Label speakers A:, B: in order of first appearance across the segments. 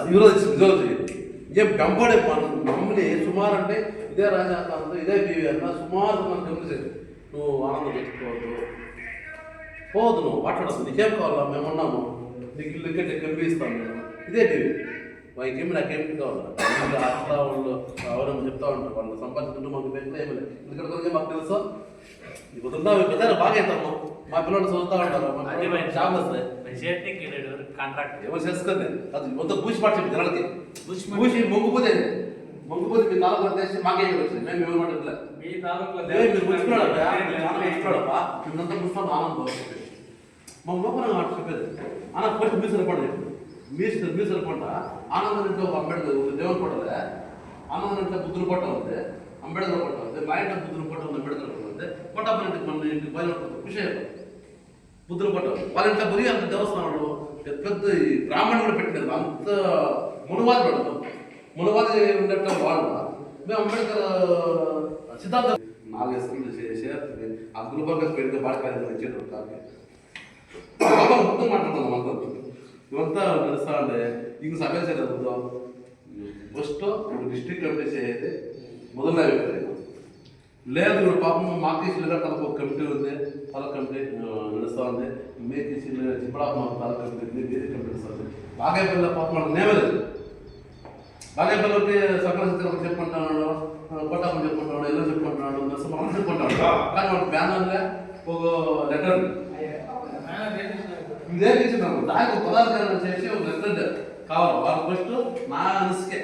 A: ఈరోజు ఏం వెంబడే మమ్మల్ని సుమారు అంటే ఇదే రాజాకాలంలో ఇదే బీవీఆర్ సుమారు మనం గమనించేది నువ్వు ఆనందం తెచ్చుకోవద్దు పోవద్దు నువ్వు మాట్లాడద్దు నీకేం కావాలా మేము ఉన్నాము నీకు ఇల్లు ఇక్కడ కనిపిస్తాను నేను ఇదే బీవీ వాళ్ళకేమి నాకేమిటి కావాలా అట్లా వాళ్ళు ఎవరైనా చెప్తా ఉంటారు వాళ్ళు సంపాదించుకుంటూ మాకు పెంచిన ఏమి లేదు ఇక్కడ కొద్దిగా మాకు తెలుసు ఇప్పుడు పెద్ద బాగా అవుతాము మా పిల్లలు చదువుతా ఉంటారు జాబ్ వస్తాయి
B: కాంట్రాక్ట్
A: ఎవరు చేసుకుంది అది మొత్తం పూసి పాటు చెప్పి జనాలకి పూసి మొంగిపోతే మీ తాలూకు చేసి మాకేం వచ్చింది మేము ఎవరు మాట్లాడలేదు మీరు ముచ్చుకున్నాడప్పా మేమంతా ముచ్చుకున్నాం ఆనందం మా లోపల మాట చెప్పేది అన్న ఫస్ట్ మీ సరిపడ చెప్పి మీ సరిపడ ఆనందం ఇంట్లో అంబేద్కర్ దేవుని పట్టలే ఆనందం ఇంట్లో బుద్ధులు పట్ట ఉంది అంబేద్కర్ పట్ట ఉంది మా ఇంట్లో బుద్ధులు పట్ట ఉంది అంబేద్కర్ పట్ట ఉంది కొట్టప్ప ఇంటికి మన ఇంటికి బయలుపడుతుంది ఖుషి అయిపోతుంది బుద్ధులు పట్ట వాళ్ళ ఇంట్లో గురి అంత దేవస్థానంలో పెద్ద బ్రాహ్మణులు కూడా పెట్టలేదు అంత మునువాది పెడతాం మునువాది ఉండటం వాళ్ళు మేము అంబేద్కర్ సిద్ధాంతం 4 స్కూళ్ళు చేసి ఆ గురుబర్గ పెడితే బాడకాయలు ఇచ్చేటప్పుడు కాదు మొత్తం మాట్లాడుతున్నాం అంతా ఇవంతా నడుస్తా ఉంటే ఇంక సభ్య చదువుతాం ఫస్ట్ డిస్ట్రిక్ట్ కమిటీ చేయాలి మొదలు అభిప్రాయం లేదు ఇప్పుడు పాపం మాకేసీలుగా తనకు ఒక కమిటీ ఉంది తల కమిటీ నడుస్తూ ఉంది మేకేసీలు చిప్పడాపం తల కమిటీ ఉంది వేరే కమిటీ నడుస్తుంది బాగేపల్లి పాపం మనకు నేమలేదు బాగేపల్లికి సంక్రాంతి చెప్పుకుంటున్నాడు కొట్టాపం చెప్పుకుంటున్నాడు ఎలా చెప్పుకుంటున్నాడు నరసింహం చెప్పుకుంటున్నాడు కానీ వాడు బ్యానర్లే ఒక లెటర్ ఇదే ఇచ్చినాము దానికి పదార్థాలు చేసి ఒక లెటర్ కావాలి వాళ్ళు ఫస్ట్ నా మనసుకే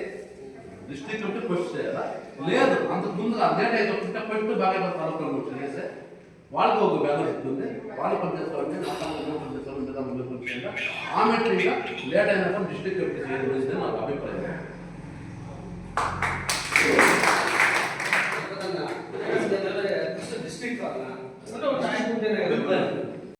A: డిస్ట్రిక్ట్ కమిటీ ఫస్ట్ చేయాలా లేదు అంతకు ముందు అర్జెంట్ అయితే ఫస్ట్ బాగా తాలూకా చేస్తే వాళ్ళకి ఒక బ్యాలెన్స్ ఇస్తుంది వాళ్ళు పనిచేస్తారంటే ఆ మెట్రీగా లేట్ అయినాక డిస్ట్రిక్ట్ కమిటీ చేయడం నాకు అభిప్రాయం
C: డిస్ట్రిక్ట్